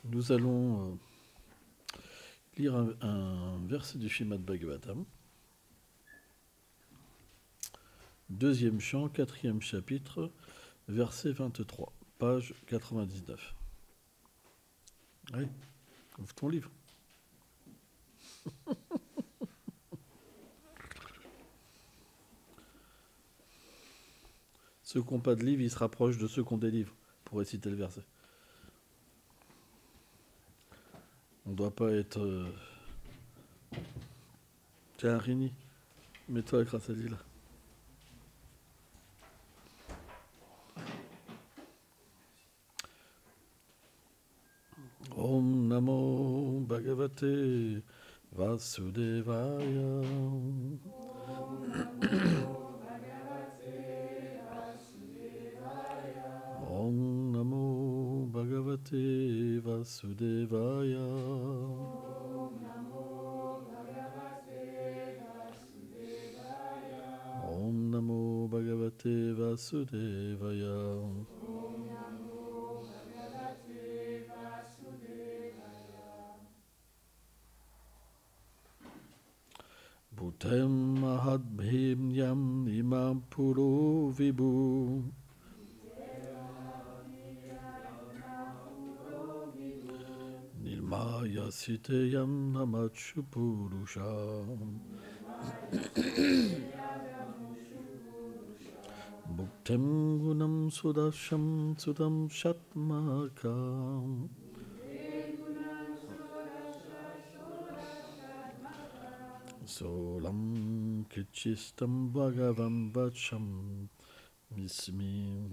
Nous allons lire un verset du Srimad Bhagavatam, deuxième chant, quatrième chapitre, verset 23, page 99. Allez, ouvre ton livre. Ceux qui n'ont pas de livre, ils se rapprochent de ceux qui ont des livres pour réciter le verset. On ne doit pas être... Tiens, Rini, mets-toi grâce à là. Om Namo Bhagavate Vasudevaya. Om Namo Bhagavate Vasudevaya. Om Namo Bhagavate Vasudevaya. Bhutam Mahadbhim Yam Imam Puro Vibhu. Nilmaya Siteyam Namachu Purusham. Bhuktam Gunam Sudasham Sudam Shatmakam. Solam Kichistam Bhagavam Vacham Mismi.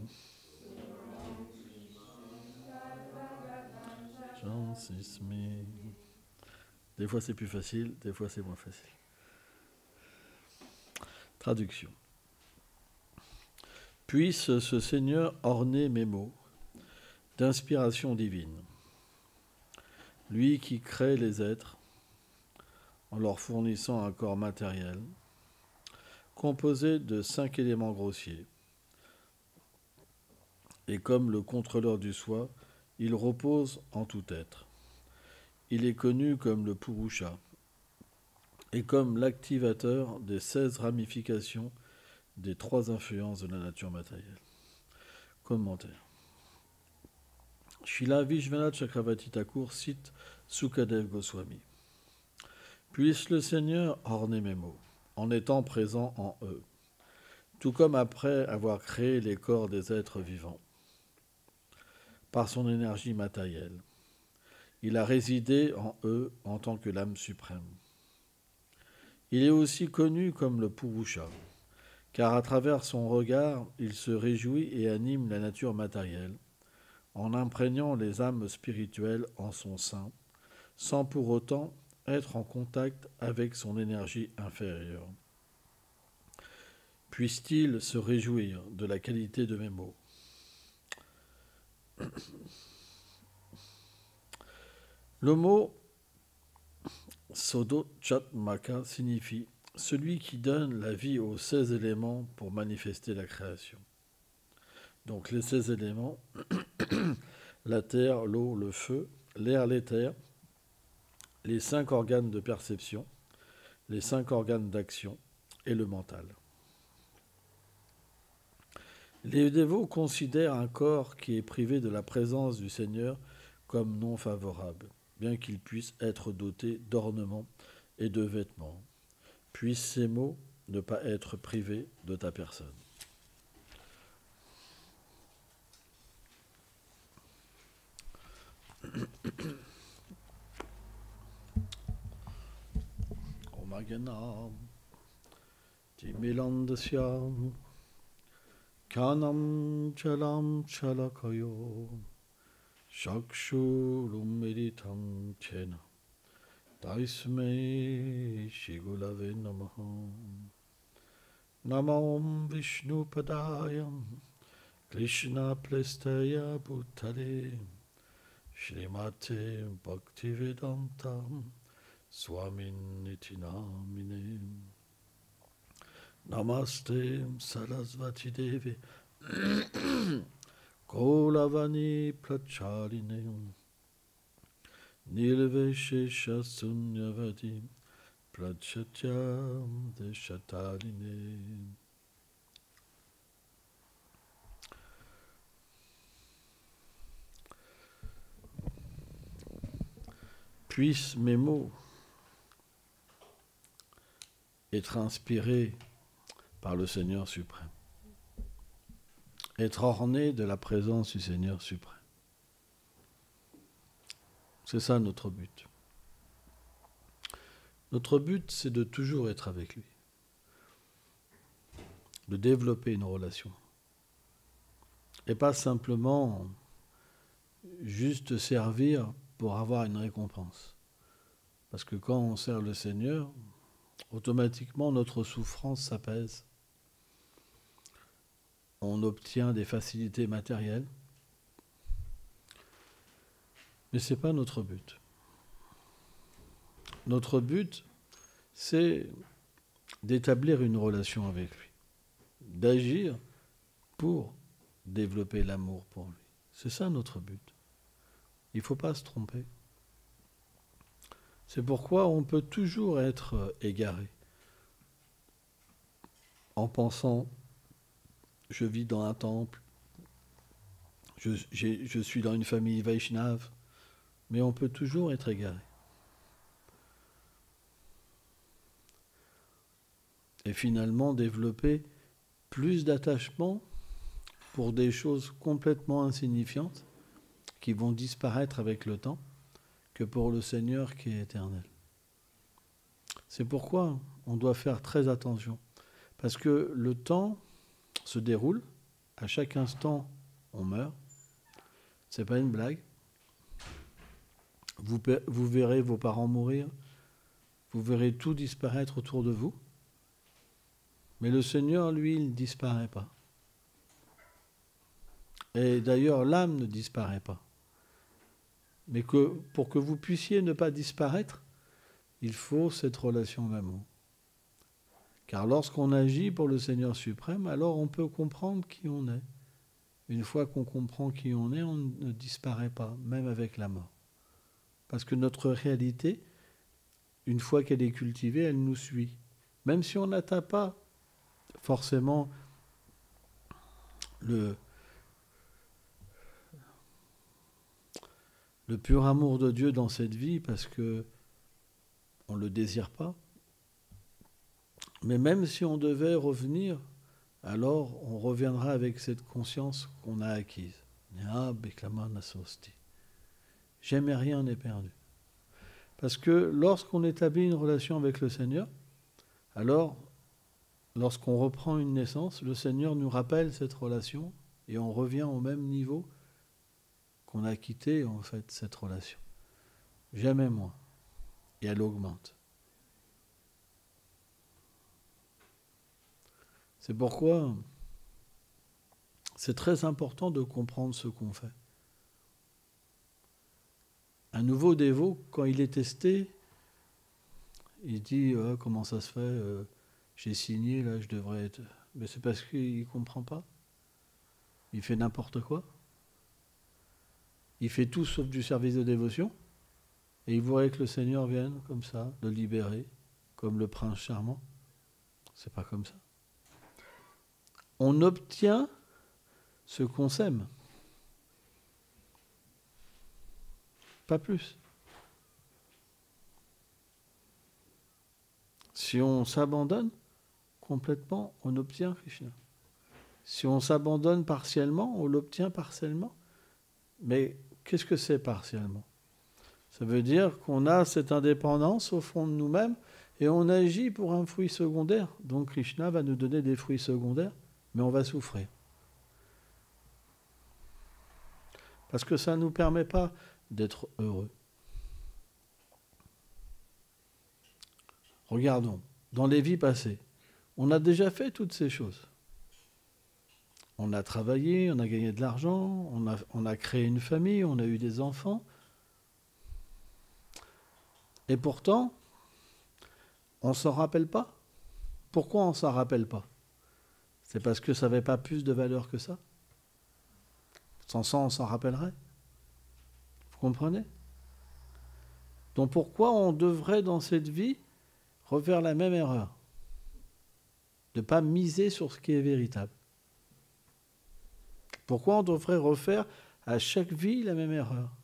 Des fois c'est plus facile, des fois c'est moins facile. Traduction. Puisse ce Seigneur orner mes mots d'inspiration divine. Lui qui crée les êtres en leur fournissant un corps matériel, composé de 5 éléments grossiers. Et comme le contrôleur du soi, il repose en tout être. Il est connu comme le Purusha et comme l'activateur des 16 ramifications des 3 influences de la nature matérielle. Commentaire. Srila Vishwanath Chakravarti Thakur cite Sukadev Goswami. Puisse le Seigneur orner mes mots, en étant présent en eux, tout comme après avoir créé les corps des êtres vivants. Par son énergie matérielle, il a résidé en eux en tant que l'âme suprême. Il est aussi connu comme le Purusha, car à travers son regard, il se réjouit et anime la nature matérielle, en imprégnant les âmes spirituelles en son sein, sans pour autant être en contact avec son énergie inférieure. Puisse-t-il se réjouir de la qualité de mes mots. Le mot Sodochatmaka signifie celui qui donne la vie aux 16 éléments pour manifester la création. Donc les 16 éléments, la terre, l'eau, le feu, l'air, l'éther, les 5 organes de perception, les 5 organes d'action et le mental. Les dévots considèrent un corps qui est privé de la présence du Seigneur comme non favorable, bien qu'il puisse être doté d'ornements et de vêtements. Puissent ces mots ne pas être privés de ta personne. Omaganam Timilandasyam Kanam Chalam Chalakayo Shakshurum Meditam Chena Taisme Shigulave Namaha Namam Vishnu Padayam Krishna Plestaya Bhutale Shrimate Bhaktivedantam Swamin Nitinamine Namaste Sarasvati Devi Kolavani Prachaline Nilveshesha sunyavati prachatyam deshataline. Puissent mes mots être inspirés par le Seigneur suprême, être ornés de la présence du Seigneur suprême. C'est ça notre but. Notre but, c'est de toujours être avec lui, de développer une relation. Et pas simplement juste servir pour avoir une récompense. Parce que quand on sert le Seigneur, automatiquement notre souffrance s'apaise. On obtient des facilités matérielles. Mais ce n'est pas notre but. Notre but, c'est d'établir une relation avec lui, d'agir pour développer l'amour pour lui. C'est ça notre but. Il ne faut pas se tromper. C'est pourquoi on peut toujours être égaré en pensant « je vis dans un temple, je suis dans une famille Vaishnave », mais on peut toujours être égaré. Et finalement développer plus d'attachement pour des choses complètement insignifiantes qui vont disparaître avec le temps que pour le Seigneur qui est éternel. C'est pourquoi on doit faire très attention. Parce que le temps se déroule, à chaque instant on meurt. C'est pas une blague. Vous verrez vos parents mourir, vous verrez tout disparaître autour de vous. Mais le Seigneur, lui, il ne disparaît pas. Et d'ailleurs, l'âme ne disparaît pas. Mais pour que vous puissiez ne pas disparaître, il faut cette relation d'amour. Car lorsqu'on agit pour le Seigneur suprême, alors on peut comprendre qui on est. Une fois qu'on comprend qui on ne disparaît pas, même avec la mort. Parce que notre réalité, une fois qu'elle est cultivée, elle nous suit. Même si on n'atteint pas forcément le pur amour de Dieu dans cette vie, parce que on ne le désire pas. Mais même si on devait revenir, alors on reviendra avec cette conscience qu'on a acquise. Jamais rien n'est perdu. Parce que lorsqu'on établit une relation avec le Seigneur, alors, lorsqu'on reprend une naissance, le Seigneur nous rappelle cette relation et on revient au même niveau qu'on a quitté en fait cette relation. Jamais moins. Et elle augmente. C'est pourquoi c'est très important de comprendre ce qu'on fait. Un nouveau dévot, quand il est testé, il dit comment ça se fait, j'ai signé, là je devrais être... Mais c'est parce qu'il ne comprend pas. Il fait n'importe quoi. Il fait tout sauf du service de dévotion. Et il voudrait que le Seigneur vienne comme ça, le libérer, comme le prince charmant. C'est pas comme ça. On obtient ce qu'on sème. Pas plus. Si on s'abandonne complètement, on obtient Krishna. Si on s'abandonne partiellement, on l'obtient partiellement. Mais qu'est-ce que c'est partiellement ? Ça veut dire qu'on a cette indépendance au fond de nous-mêmes et on agit pour un fruit secondaire. Donc Krishna va nous donner des fruits secondaires, mais on va souffrir. Parce que ça ne nous permet pas d'être heureux. Regardons, dans les vies passées, on a déjà fait toutes ces choses. On a travaillé, on a gagné de l'argent, on a créé une famille, on a eu des enfants. Et pourtant, on ne s'en rappelle pas. Pourquoi on ne s'en rappelle pas ? C'est parce que ça n'avait pas plus de valeur que ça. Sans ça, on s'en rappellerait. Vous comprenez ? Donc pourquoi on devrait dans cette vie refaire la même erreur? De ne pas miser sur ce qui est véritable. Pourquoi on devrait refaire à chaque vie la même erreur?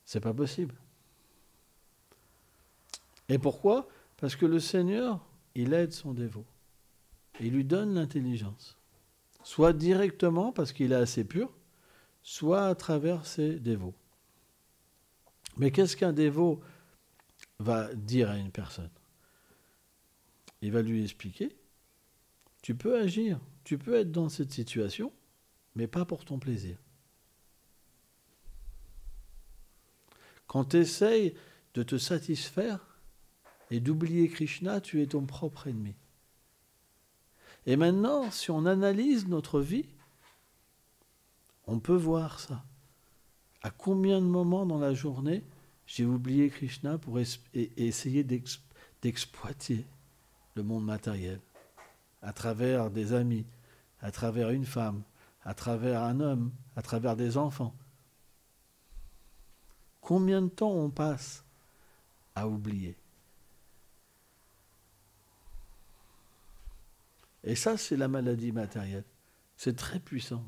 C'est pas possible. Et pourquoi? Parce que le Seigneur, il aide son dévot. Il lui donne l'intelligence. Soit directement parce qu'il est assez pur, soit à travers ses dévots. Mais qu'est-ce qu'un dévot va dire à une personne? Il va lui expliquer, tu peux agir, tu peux être dans cette situation, mais pas pour ton plaisir. Quand tu essayes de te satisfaire et d'oublier Krishna, tu es ton propre ennemi. Et maintenant, si on analyse notre vie, on peut voir ça. À combien de moments dans la journée j'ai oublié Krishna pour essayer d'exploiter le monde matériel, à travers des amis, à travers une femme, à travers un homme, à travers des enfants. Combien de temps on passe à oublier? Et ça, c'est la maladie matérielle. C'est très puissant.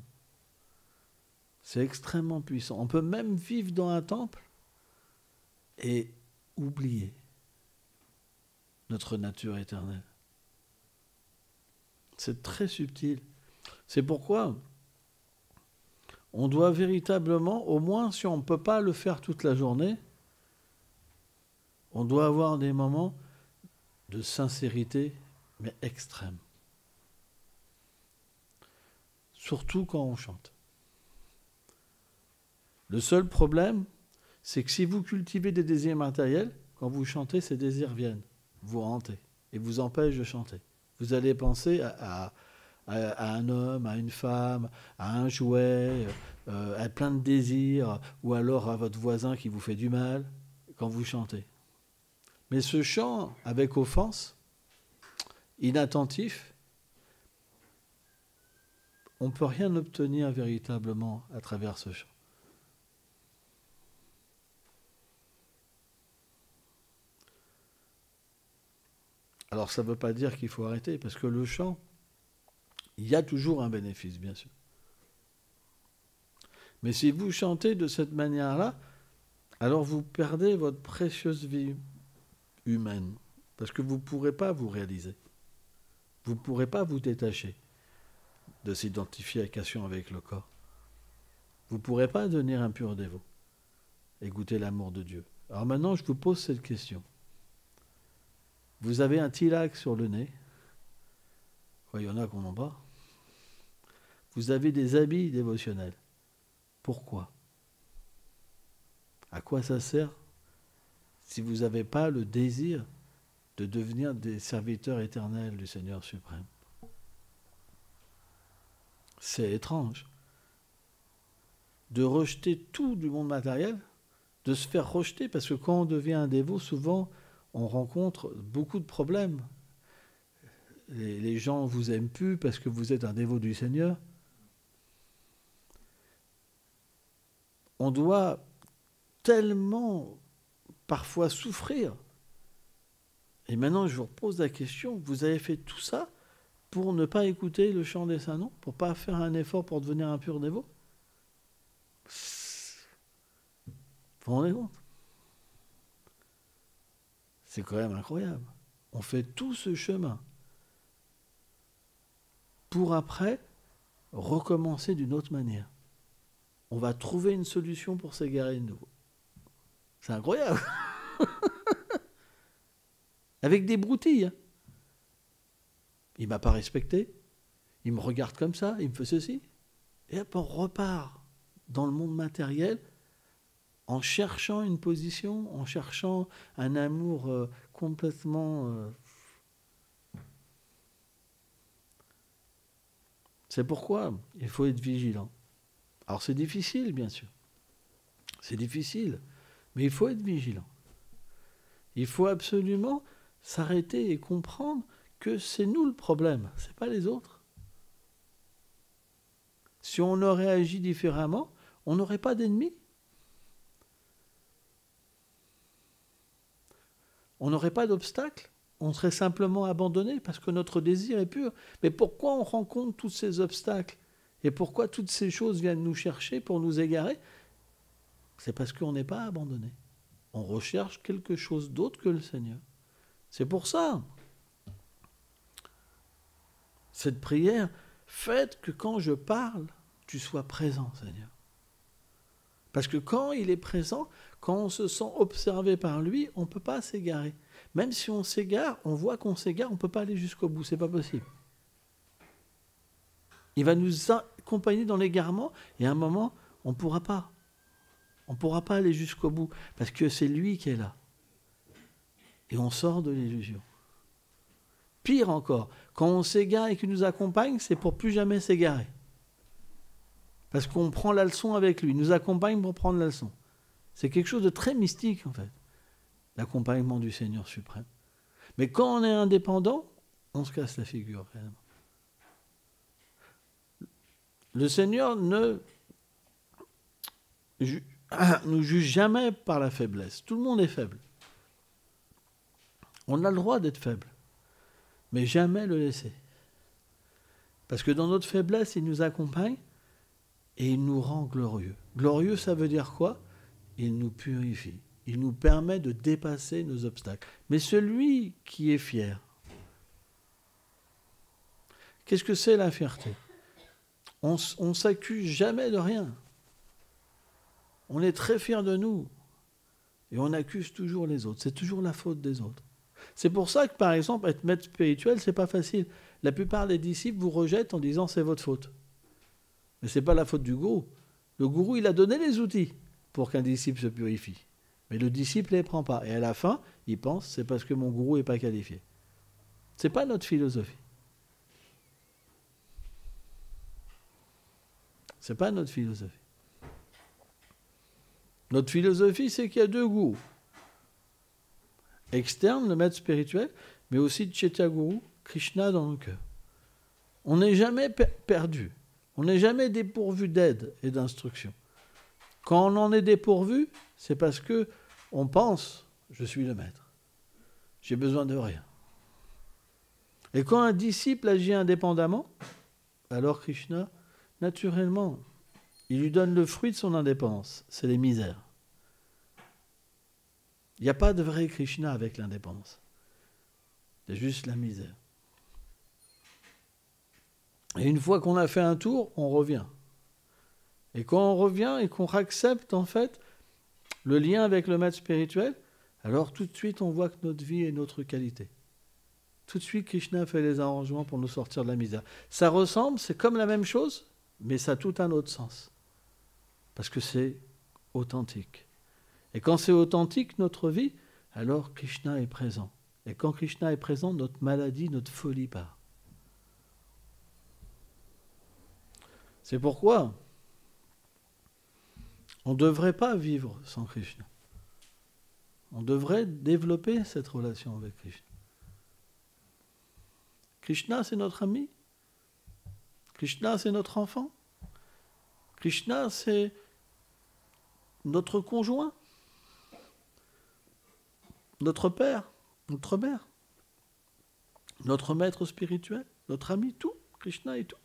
C'est extrêmement puissant. On peut même vivre dans un temple et oublier notre nature éternelle. C'est très subtil. C'est pourquoi on doit véritablement, au moins si on ne peut pas le faire toute la journée, on doit avoir des moments de sincérité, mais extrême. Surtout quand on chante. Le seul problème, c'est que si vous cultivez des désirs matériels, quand vous chantez, ces désirs viennent, vous hanter et vous empêchent de chanter. Vous allez penser à un homme, à une femme, à un jouet, à plein de désirs, ou alors à votre voisin qui vous fait du mal quand vous chantez. Mais ce chant avec offense, inattentif, on ne peut rien obtenir véritablement à travers ce chant. Alors ça ne veut pas dire qu'il faut arrêter, parce que le chant, il y a toujours un bénéfice, bien sûr. Mais si vous chantez de cette manière-là, alors vous perdez votre précieuse vie humaine, parce que vous ne pourrez pas vous réaliser. Vous ne pourrez pas vous détacher de cette identification avec le corps. Vous ne pourrez pas devenir un pur dévot et goûter l'amour de Dieu. Alors maintenant, je vous pose cette question. Vous avez un tilak sur le nez. Il y en a qu'on en bat. Vous avez des habits dévotionnels. Pourquoi? À quoi ça sert si vous n'avez pas le désir de devenir des serviteurs éternels du Seigneur suprême? C'est étrange. De rejeter tout du monde matériel, de se faire rejeter, parce que quand on devient un dévot, souvent, on rencontre beaucoup de problèmes. Les gens ne vous aiment plus parce que vous êtes un dévot du Seigneur. On doit tellement, parfois, souffrir. Et maintenant, je vous repose la question, vous avez fait tout ça pour ne pas écouter le chant des saints noms, pour ne pas faire un effort pour devenir un pur dévot? Vous vous rendez compte? C'est quand même incroyable. On fait tout ce chemin pour après recommencer d'une autre manière. On va trouver une solution pour s'égarer de nouveau. C'est incroyable. Avec des broutilles. Il ne m'a pas respecté. Il me regarde comme ça. Il me fait ceci. Et hop, on repart dans le monde matériel en cherchant une position, en cherchant un amour complètement... C'est pourquoi il faut être vigilant. Alors c'est difficile, bien sûr. C'est difficile, mais il faut être vigilant. Il faut absolument s'arrêter et comprendre que c'est nous le problème, ce n'est pas les autres. Si on aurait agi différemment, on n'aurait pas d'ennemis. On n'aurait pas d'obstacle. On serait simplement abandonné parce que notre désir est pur. Mais pourquoi on rencontre tous ces obstacles? Et pourquoi toutes ces choses viennent nous chercher pour nous égarer? C'est parce qu'on n'est pas abandonné. On recherche quelque chose d'autre que le Seigneur. C'est pour ça. Cette prière, faites que quand je parle, tu sois présent, Seigneur. Parce que quand il est présent, quand on se sent observé par lui, on ne peut pas s'égarer. Même si on s'égare, on voit qu'on s'égare, on ne peut pas aller jusqu'au bout, c'est pas possible. Il va nous accompagner dans l'égarement, et à un moment, on ne pourra pas. On ne pourra pas aller jusqu'au bout, parce que c'est lui qui est là. Et on sort de l'illusion. Pire encore, quand on s'égare et qu'il nous accompagne, c'est pour plus jamais s'égarer. Parce qu'on prend la leçon avec lui, il nous accompagne pour prendre la leçon. C'est quelque chose de très mystique, en fait, l'accompagnement du Seigneur suprême. Mais quand on est indépendant, on se casse la figure, réellement. Le Seigneur ne nous juge jamais par la faiblesse. Tout le monde est faible. On a le droit d'être faible, mais jamais le laisser. Parce que dans notre faiblesse, il nous accompagne et il nous rend glorieux. Glorieux, ça veut dire quoi? Il nous purifie. Il nous permet de dépasser nos obstacles. Mais celui qui est fier, qu'est-ce que c'est la fierté? On ne s'accuse jamais de rien. On est très fier de nous. Et on accuse toujours les autres. C'est toujours la faute des autres. C'est pour ça que, par exemple, être maître spirituel, c'est pas facile. La plupart des disciples vous rejettent en disant c'est votre faute. Mais c'est pas la faute du gourou. Le gourou, il a donné les outils pour qu'un disciple se purifie. Mais le disciple ne les prend pas. Et à la fin, il pense c'est parce que mon gourou n'est pas qualifié. C'est pas notre philosophie. C'est pas notre philosophie. Notre philosophie, c'est qu'il y a deux gourous. Externe, le maître spirituel, mais aussi Chaitya Guru, Krishna dans le cœur. On n'est jamais perdu. On n'est jamais dépourvu d'aide et d'instruction. Quand on en est dépourvu, c'est parce que on pense « je suis le maître, j'ai besoin de rien ». Et quand un disciple agit indépendamment, alors Krishna, naturellement, il lui donne le fruit de son indépendance, c'est les misères. Il n'y a pas de vrai Krishna avec l'indépendance. C'est juste la misère. Et une fois qu'on a fait un tour, on revient. Et quand on revient et qu'on accepte en fait le lien avec le maître spirituel, alors tout de suite on voit que notre vie est notre qualité. Tout de suite Krishna fait les arrangements pour nous sortir de la misère. Ça ressemble, c'est comme la même chose, mais ça a tout un autre sens. Parce que c'est authentique. Et quand c'est authentique, notre vie, alors Krishna est présent. Et quand Krishna est présent, notre maladie, notre folie part. C'est pourquoi on ne devrait pas vivre sans Krishna. On devrait développer cette relation avec Krishna. Krishna, c'est notre ami. Krishna, c'est notre enfant. Krishna, c'est notre conjoint. Notre père, notre mère, notre maître spirituel, notre ami, tout, Krishna et tout.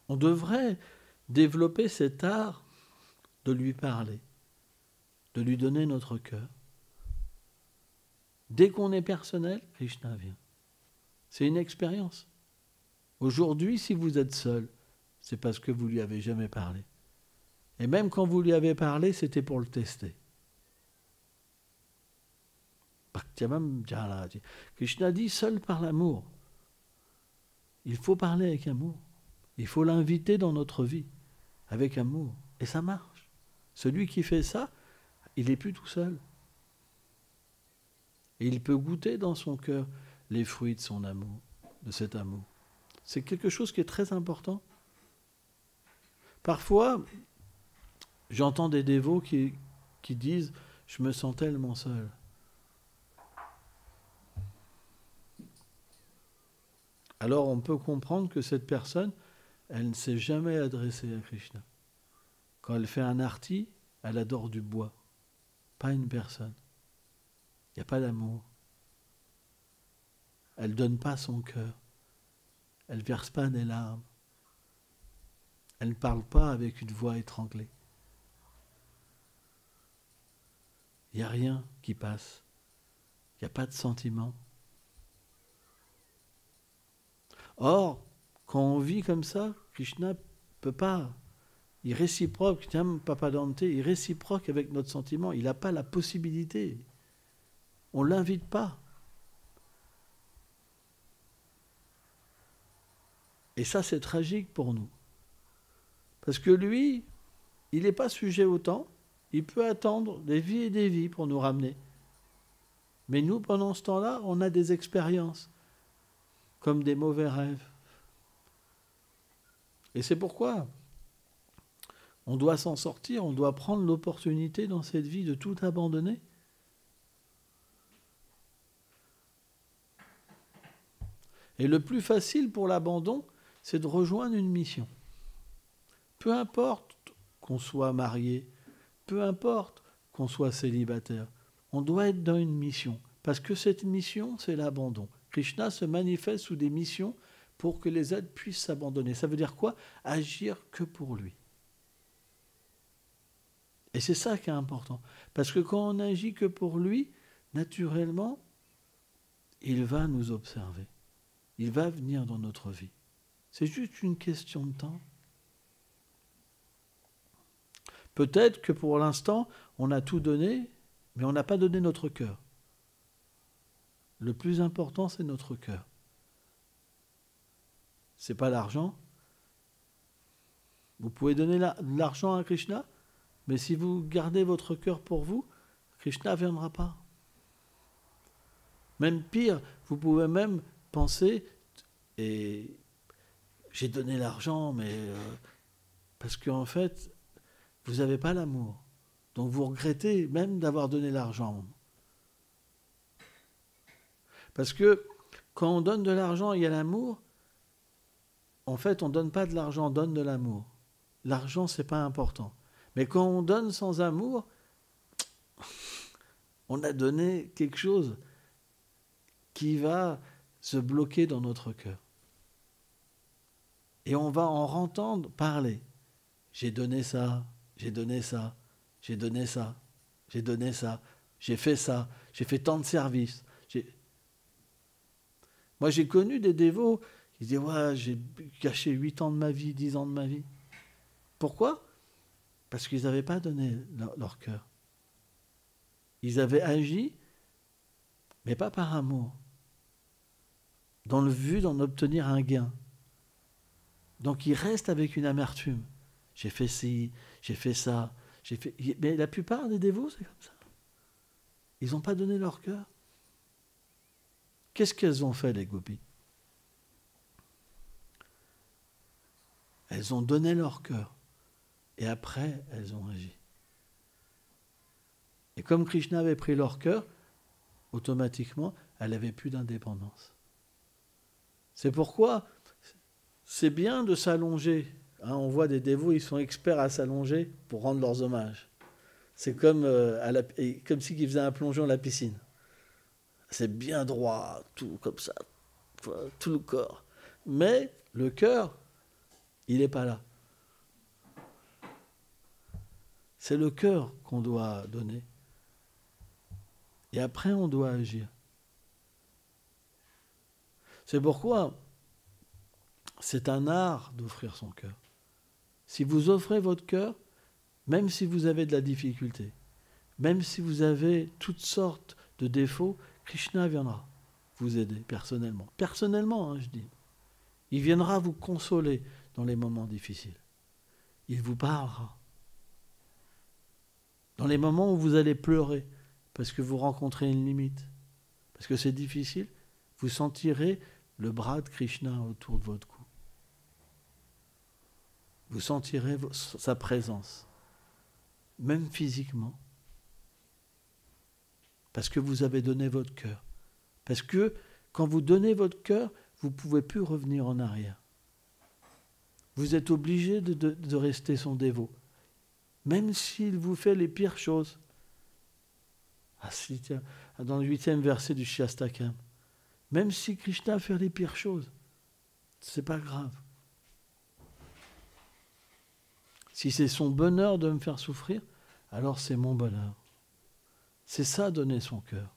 On devrait développer cet art de lui parler, de lui donner notre cœur. Dès qu'on est personnel, Krishna vient. C'est une expérience. Aujourd'hui, si vous êtes seul, c'est parce que vous ne lui avez jamais parlé. Et même quand vous lui avez parlé, c'était pour le tester. Krishna dit seul par l'amour. Il faut parler avec amour. Il faut l'inviter dans notre vie avec amour. Et ça marche. Celui qui fait ça, il n'est plus tout seul. Et il peut goûter dans son cœur les fruits de son amour, de cet amour. C'est quelque chose qui est très important. Parfois, j'entends des dévots qui disent « je me sens tellement seul ». Alors on peut comprendre que cette personne, elle ne s'est jamais adressée à Krishna. Quand elle fait un arti, elle adore du bois. pas une personne. Il n'y a pas d'amour. Elle ne donne pas son cœur. Elle ne verse pas des larmes. Elle ne parle pas avec une voix étranglée. Il n'y a rien qui passe. Il n'y a pas de sentiment. Or, quand on vit comme ça, Krishna ne peut pas. Il réciproque, Papa Dante, il réciproque avec notre sentiment. Il n'a pas la possibilité. On ne l'invite pas. Et ça, c'est tragique pour nous. Parce que lui, il n'est pas sujet au temps. Il peut attendre des vies et des vies pour nous ramener. Mais nous, pendant ce temps-là, on a des expériences, comme des mauvais rêves. Et c'est pourquoi on doit s'en sortir, on doit prendre l'opportunité dans cette vie de tout abandonner. Et le plus facile pour l'abandon, c'est de rejoindre une mission. Peu importe qu'on soit marié, peu importe qu'on soit célibataire, on doit être dans une mission. Parce que cette mission, c'est l'abandon. Krishna se manifeste sous des missions pour que les êtres puissent s'abandonner. Ça veut dire quoi? Agir que pour lui. Et c'est ça qui est important. Parce que quand on n'agit que pour lui, naturellement, il va nous observer. Il va venir dans notre vie. C'est juste une question de temps. Peut-être que pour l'instant, on a tout donné, mais on n'a pas donné notre cœur. Le plus important, c'est notre cœur. C'est pas l'argent. Vous pouvez donner de l'argent à Krishna, mais si vous gardez votre cœur pour vous, Krishna ne viendra pas. Même pire, vous pouvez même penser, et j'ai donné l'argent, mais parce qu'en fait, vous n'avez pas l'amour. Donc vous regrettez même d'avoir donné l'argent. Parce que quand on donne de l'argent, il y a l'amour. En fait, on ne donne pas de l'argent, on donne de l'amour. L'argent, ce n'est pas important. Mais quand on donne sans amour, on a donné quelque chose qui va se bloquer dans notre cœur. Et on va en entendre parler. J'ai donné ça, j'ai donné ça, j'ai donné ça, j'ai donné ça, j'ai fait tant de services. Moi, j'ai connu des dévots qui disaient « Ouais, j'ai gâché 8 ans de ma vie, 10 ans de ma vie. » Pourquoi? Parce qu'ils n'avaient pas donné leur cœur. Ils avaient agi, mais pas par amour, dans le but d'en obtenir un gain. Donc ils restent avec une amertume. J'ai fait ci, j'ai fait ça, j'ai fait... Mais la plupart des dévots, c'est comme ça. Ils n'ont pas donné leur cœur. Qu'est-ce qu'elles ont fait, les gopis? Elles ont donné leur cœur. Et après, elles ont agi. Et comme Krishna avait pris leur cœur, automatiquement, elle n'avait plus d'indépendance. C'est pourquoi c'est bien de s'allonger. On voit des dévots, ils sont experts à s'allonger pour rendre leurs hommages. C'est comme, comme s'ils faisaient un plongeon à la piscine. C'est bien droit, tout comme ça, tout le corps. Mais le cœur, il n'est pas là. C'est le cœur qu'on doit donner. Et après, on doit agir. C'est pourquoi c'est un art d'offrir son cœur. Si vous offrez votre cœur, même si vous avez de la difficulté, même si vous avez toutes sortes de défauts, Krishna viendra vous aider personnellement. Personnellement, je dis. Il viendra vous consoler dans les moments difficiles. Il vous parlera. Dans les moments où vous allez pleurer, parce que vous rencontrez une limite, parce que c'est difficile, vous sentirez le bras de Krishna autour de votre cou. Vous sentirez sa présence, même physiquement, parce que vous avez donné votre cœur. Parce que quand vous donnez votre cœur, vous ne pouvez plus revenir en arrière. Vous êtes obligé de rester son dévot, même s'il vous fait les pires choses. Ah, si, tiens, dans le 8e verset du Shastakam. Même si Krishna fait les pires choses, c'est pas grave. Si c'est son bonheur de me faire souffrir, alors c'est mon bonheur. C'est ça, donner son cœur.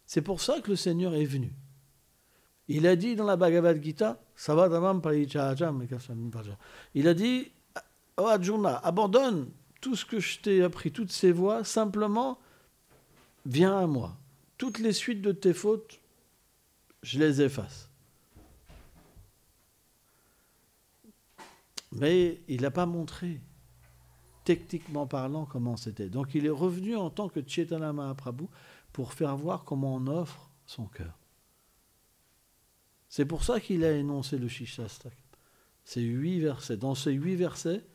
C'est pour ça que le Seigneur est venu. Il a dit dans la Bhagavad Gita, il a dit, oh Arjuna, abandonne tout ce que je t'ai appris, toutes ces voies, simplement viens à moi. Toutes les suites de tes fautes, je les efface. Mais il n'a pas montré, techniquement parlant, comment c'était. Donc il est revenu en tant que Chaitanya Mahaprabhu pour faire voir comment on offre son cœur. C'est pour ça qu'il a énoncé le Shikshastakam. Ces 8 versets. Dans ces 8 versets,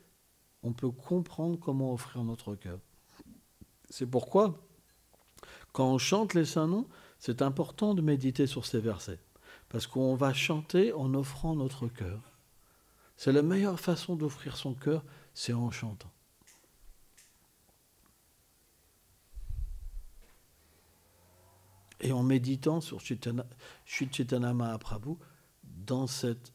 on peut comprendre comment offrir notre cœur. C'est pourquoi, quand on chante les saints noms, c'est important de méditer sur ces versets. Parce qu'on va chanter en offrant notre cœur. C'est la meilleure façon d'offrir son cœur, c'est en chantant. Et en méditant sur Sri Chaitanya Mahaprabhu dans cette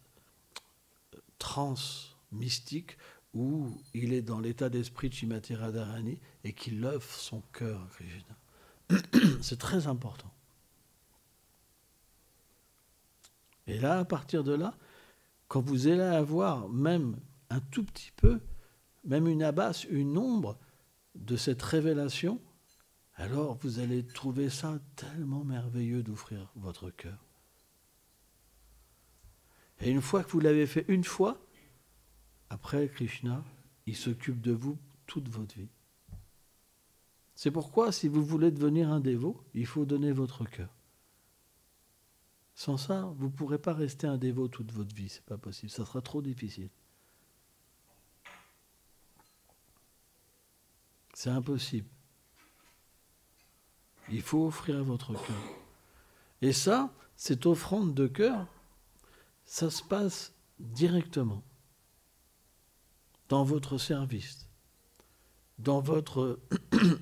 transe mystique où il est dans l'état d'esprit de Srimati Radharani et qu'il offre son cœur à Krishna. C'est très important. Et là, à partir de là, quand vous allez avoir même un tout petit peu, même une abasse, une ombre de cette révélation, alors vous allez trouver ça tellement merveilleux d'offrir votre cœur. Et une fois que vous l'avez fait une fois, après Krishna, il s'occupe de vous toute votre vie. C'est pourquoi, si vous voulez devenir un dévot, il faut donner votre cœur. Sans ça, vous ne pourrez pas rester un dévot toute votre vie, c'est pas possible, ça sera trop difficile. C'est impossible. Il faut offrir votre cœur. Et ça, cette offrande de cœur, ça se passe directement dans votre service, dans votre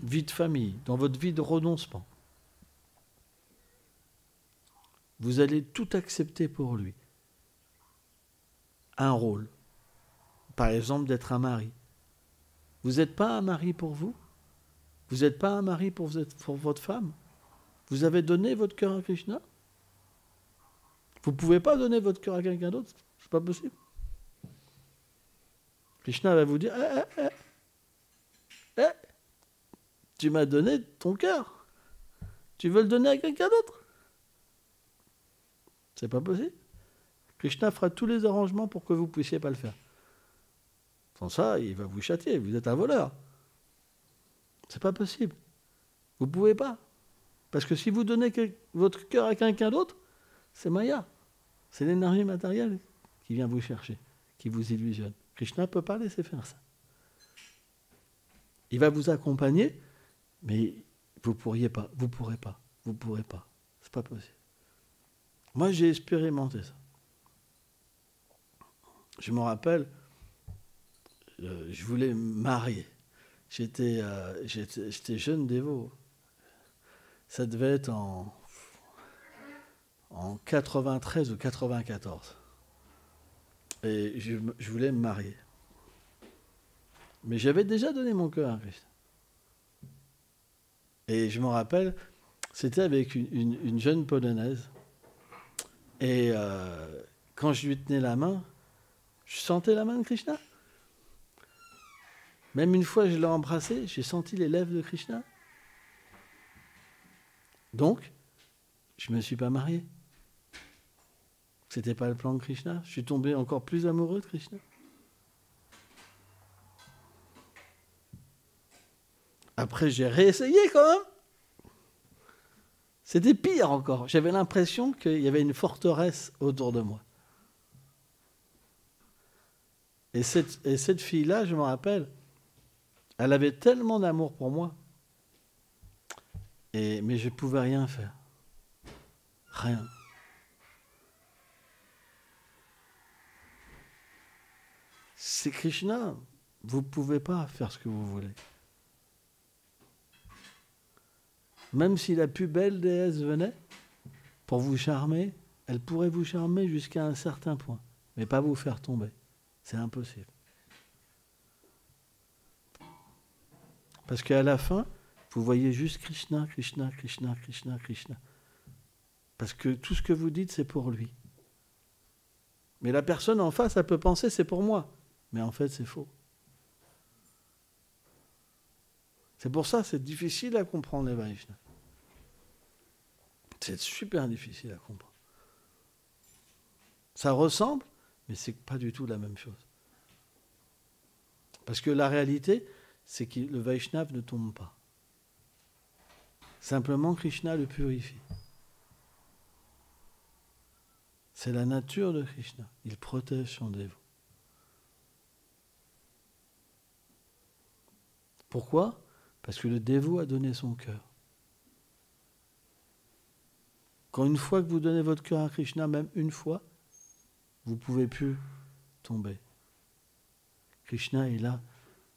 vie de famille, dans votre vie de renoncement. Vous allez tout accepter pour lui. Un rôle, par exemple d'être un mari. Vous n'êtes pas un mari pour vous? Vous n'êtes pas un mari pour votre femme? Vous avez donné votre cœur à Krishna? Vous ne pouvez pas donner votre cœur à quelqu'un d'autre? C'est pas possible. Krishna va vous dire, tu m'as donné ton cœur. Tu veux le donner à quelqu'un d'autre? C'est pas possible. Krishna fera tous les arrangements pour que vous ne puissiez pas le faire. Sans ça, il va vous châtier. Vous êtes un voleur. C'est pas possible. Vous ne pouvez pas. Parce que si vous donnez votre cœur à quelqu'un d'autre, c'est Maya. C'est l'énergie matérielle qui vient vous chercher, qui vous illusionne. Krishna ne peut pas laisser faire ça. Il va vous accompagner, mais vous ne pourriez pas. Vous ne pourrez pas. Vous ne pourrez pas. C'est pas possible. Moi, j'ai expérimenté ça. Je me rappelle, je voulais me marier. J'étais jeune dévot. Ça devait être en 93 ou 94. Et je voulais me marier. Mais j'avais déjà donné mon cœur à Christ. Et je me rappelle, c'était avec une jeune Polonaise. Et quand je lui tenais la main, je sentais la main de Krishna. Même une fois, je l'ai embrassée, j'ai senti les lèvres de Krishna. Donc, je ne me suis pas marié. C'était pas le plan de Krishna. Je suis tombé encore plus amoureux de Krishna. Après, j'ai réessayé quand même. C'était pire encore. J'avais l'impression qu'il y avait une forteresse autour de moi. Et cette fille-là, je me rappelle, elle avait tellement d'amour pour moi. Mais je ne pouvais rien faire. Rien. C'est Krishna. Vous ne pouvez pas faire ce que vous voulez. Même si la plus belle déesse venait pour vous charmer, elle pourrait vous charmer jusqu'à un certain point, mais pas vous faire tomber. C'est impossible. Parce qu'à la fin, vous voyez juste Krishna, Krishna, Krishna, Krishna, Krishna. Parce que tout ce que vous dites, c'est pour lui. Mais la personne en face, elle peut penser c'est pour moi. Mais en fait, c'est faux. C'est pour ça que c'est difficile à comprendre les Vaishnavas. C'est super difficile à comprendre. Ça ressemble, mais c'est pas du tout la même chose. Parce que la réalité, c'est que le Vaishnava ne tombe pas. Simplement, Krishna le purifie. C'est la nature de Krishna. Il protège son dévot. Pourquoi ? Parce que le dévot a donné son cœur. Quand une fois que vous donnez votre cœur à Krishna, même une fois, vous ne pouvez plus tomber. Krishna est là.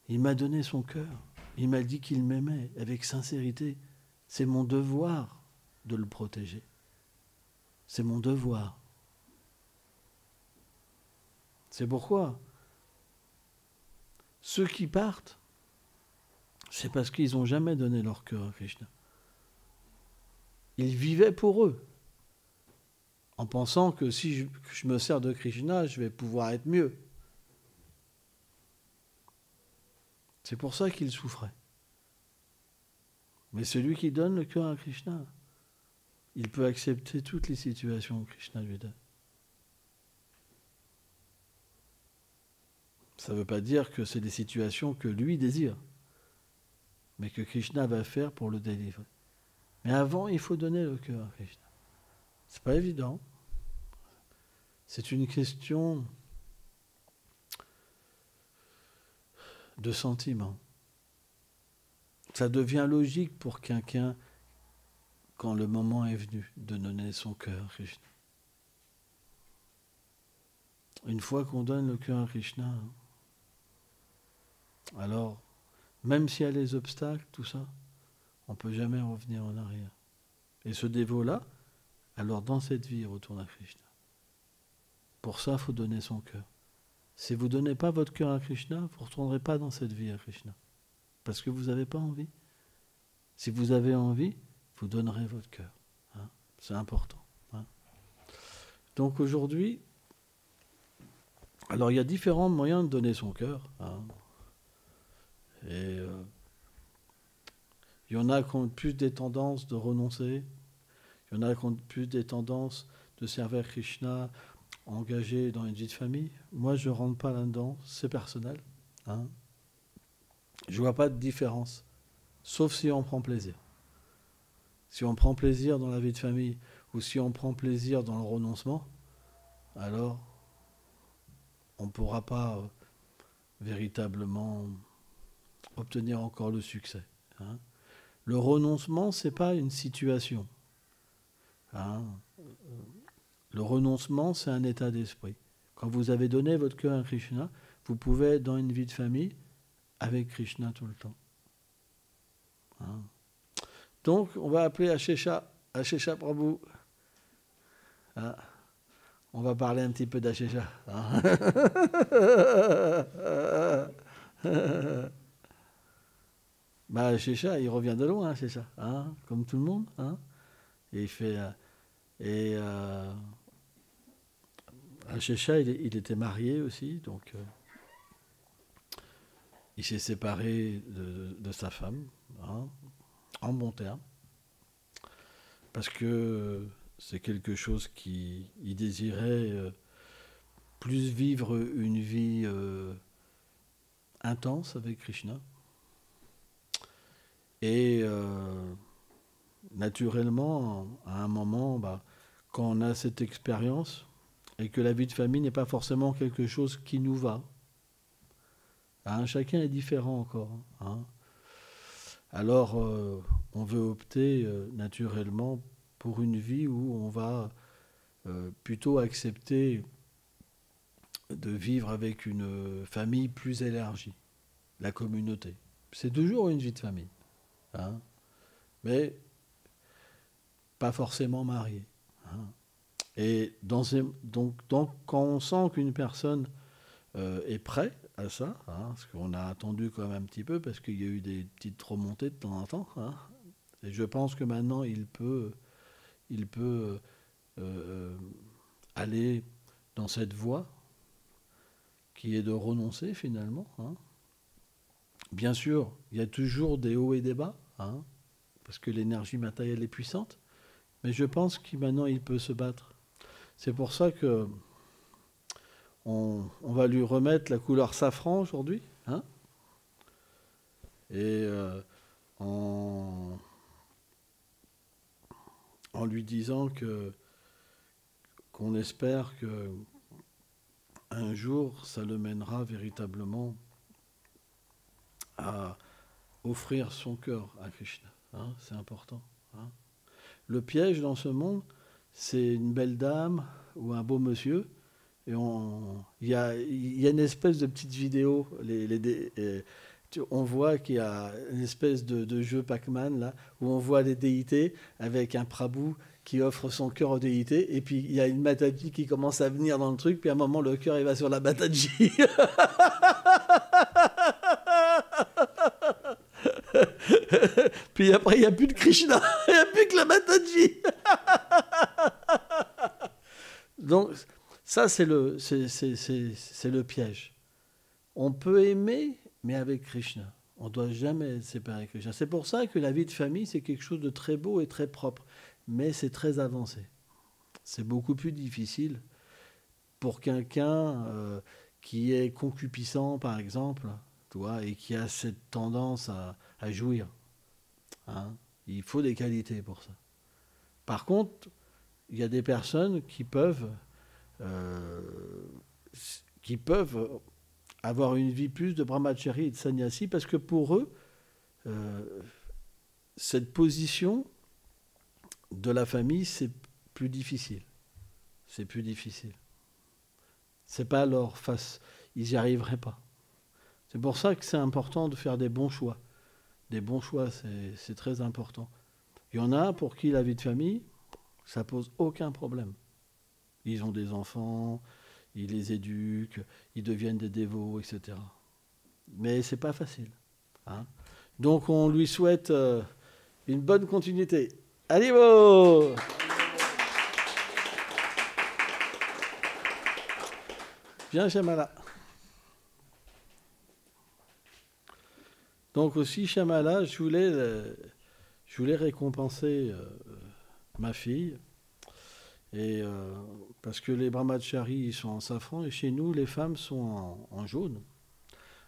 Il m'a donné son cœur. Il m'a dit qu'il m'aimait avec sincérité. C'est mon devoir de le protéger. C'est mon devoir. C'est pourquoi ceux qui partent, c'est parce qu'ils n'ont jamais donné leur cœur à Krishna. Ils vivaient pour eux, en pensant que si je me sers de Krishna, je vais pouvoir être mieux. C'est pour ça qu'ils souffraient. Mais celui qui donne le cœur à Krishna, il peut accepter toutes les situations que Krishna lui donne. Ça ne veut pas dire que c'est des situations que lui désire, mais que Krishna va faire pour le délivrer. Mais avant, il faut donner le cœur à Krishna. C'est pas évident. C'est une question de sentiment. Ça devient logique pour quelqu'un, quand le moment est venu, de donner son cœur à Krishna. Une fois qu'on donne le cœur à Krishna, alors, même s'il y a les obstacles, tout ça, on ne peut jamais revenir en arrière. Et ce dévot-là, alors dans cette vie, il retourne à Krishna. Pour ça, il faut donner son cœur. Si vous ne donnez pas votre cœur à Krishna, vous ne retournerez pas dans cette vie à Krishna. Parce que vous n'avez pas envie. Si vous avez envie, vous donnerez votre cœur. Hein. C'est important. Hein. Donc aujourd'hui, alors il y a différents moyens de donner son cœur. Hein. Et il y en a qui ont plus des tendances de renoncer. Il y en a qui ont plus des tendances de servir Krishna, engagés dans une vie de famille. Moi, je ne rentre pas là-dedans. C'est personnel. Hein. Je ne vois pas de différence. Sauf si on prend plaisir. Si on prend plaisir dans la vie de famille ou si on prend plaisir dans le renoncement, alors on ne pourra pas véritablement obtenir encore le succès. Hein. Le renoncement, ce n'est pas une situation. Hein. Le renoncement, c'est un état d'esprit. Quand vous avez donné votre cœur à Krishna, vous pouvez être dans une vie de famille avec Krishna tout le temps. Hein. Donc, on va appeler Ashesha Prabhu. Hein. On va parler un petit peu d'Ashesha. Hein. Bah, Ashesha, il revient de loin, Ashesha, hein, comme tout le monde. Hein. Et il fait... Ashesha, il était marié aussi, donc il s'est séparé de sa femme, hein, en bon terme, parce que c'est quelque chose qu'il désirait plus vivre une vie intense avec Krishna. Et naturellement, à un moment, quand on a cette expérience, et que la vie de famille n'est pas forcément quelque chose qui nous va. Hein, chacun est différent encore. Hein. Alors, on veut opter naturellement pour une vie où on va plutôt accepter de vivre avec une famille plus élargie, la communauté. C'est toujours une vie de famille. Hein. Mais pas forcément mariés. Hein. Et quand on sent qu'une personne est prête à ça, hein, parce qu'on a attendu quand même un petit peu, parce qu'il y a eu des petites remontées de temps en temps, hein, et je pense que maintenant il peut aller dans cette voie qui est de renoncer finalement. Hein. Bien sûr, il y a toujours des hauts et des bas, hein, parce que l'énergie matérielle est puissante, mais je pense que maintenant il peut se battre. C'est pour ça que on va lui remettre la couleur safran aujourd'hui, hein, et en lui disant qu'on espère que un jour ça le mènera véritablement à offrir son cœur à Krishna. Hein, c'est important. Hein. Le piège dans ce monde, c'est une belle dame ou un beau monsieur. Et il y a une espèce de petite vidéo. On voit qu'il y a une espèce de jeu Pac-Man là, où on voit les déités avec un Prabhu qui offre son cœur aux déités. Et puis il y a une Mataji qui commence à venir dans le truc. Puis à un moment, le cœur il va sur la Mataji. Puis après, il n'y a plus de Krishna, il n'y a plus que la Mataji. Donc, ça, c'est le piège. On peut aimer, mais avec Krishna. On ne doit jamais être séparé de Krishna. C'est pour ça que la vie de famille, c'est quelque chose de très beau et très propre. Mais c'est très avancé. C'est beaucoup plus difficile pour quelqu'un qui est concupiscent, par exemple, tu vois, et qui a cette tendance à jouir. Hein. Il faut des qualités pour ça. Par contre, il y a des personnes qui peuvent avoir une vie plus de brahmachari et de sannyasi parce que pour eux, cette position de la famille, c'est plus difficile. C'est plus difficile. C'est pas leur face. Ils n'y arriveraient pas. C'est pour ça que c'est important de faire des bons choix. Des bons choix, c'est très important. Il y en a pour qui la vie de famille, ça pose aucun problème. Ils ont des enfants, ils les éduquent, ils deviennent des dévots, etc. Mais c'est pas facile. Hein. Donc on lui souhaite une bonne continuité. Allez, bon. Viens, Shamala. Donc aussi, Shamala, je voulais récompenser ma fille. Et parce que les brahmacharis, ils sont en safran, et chez nous, les femmes sont en jaune.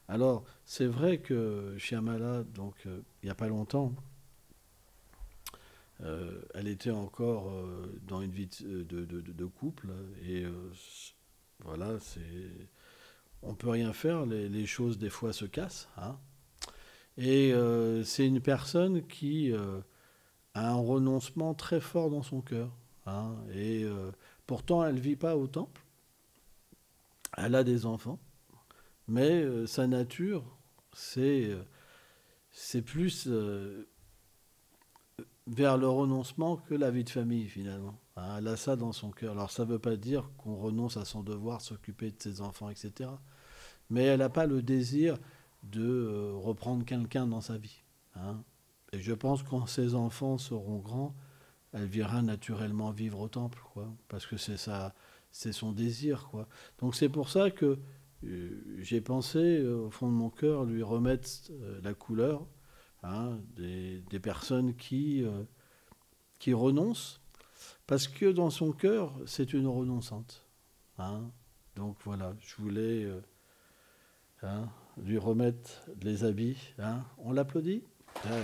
Alors, c'est vrai que Shamala, donc il n'y a pas longtemps, elle était encore dans une vie de couple, et voilà, on ne peut rien faire, les choses des fois se cassent. Hein. Et c'est une personne qui a un renoncement très fort dans son cœur. Hein, et pourtant, elle ne vit pas au temple. Elle a des enfants. Mais sa nature, c'est plus vers le renoncement que la vie de famille, finalement. Hein, elle a ça dans son cœur. Alors, ça ne veut pas dire qu'on renonce à son devoir, s'occuper de ses enfants, etc. Mais elle n'a pas le désir de reprendre quelqu'un dans sa vie. Hein. Et je pense que quand ses enfants seront grands, elle viendra naturellement vivre au temple, quoi, parce que c'est son désir, quoi. Donc c'est pour ça que j'ai pensé, au fond de mon cœur, lui remettre la couleur, hein, des personnes qui renoncent, parce que dans son cœur, c'est une renonçante. Hein. Donc voilà, je voulais hein, lui remettre les habits. Hein. On l'applaudit? Ouais.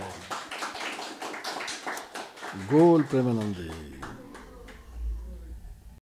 Gol Premanande.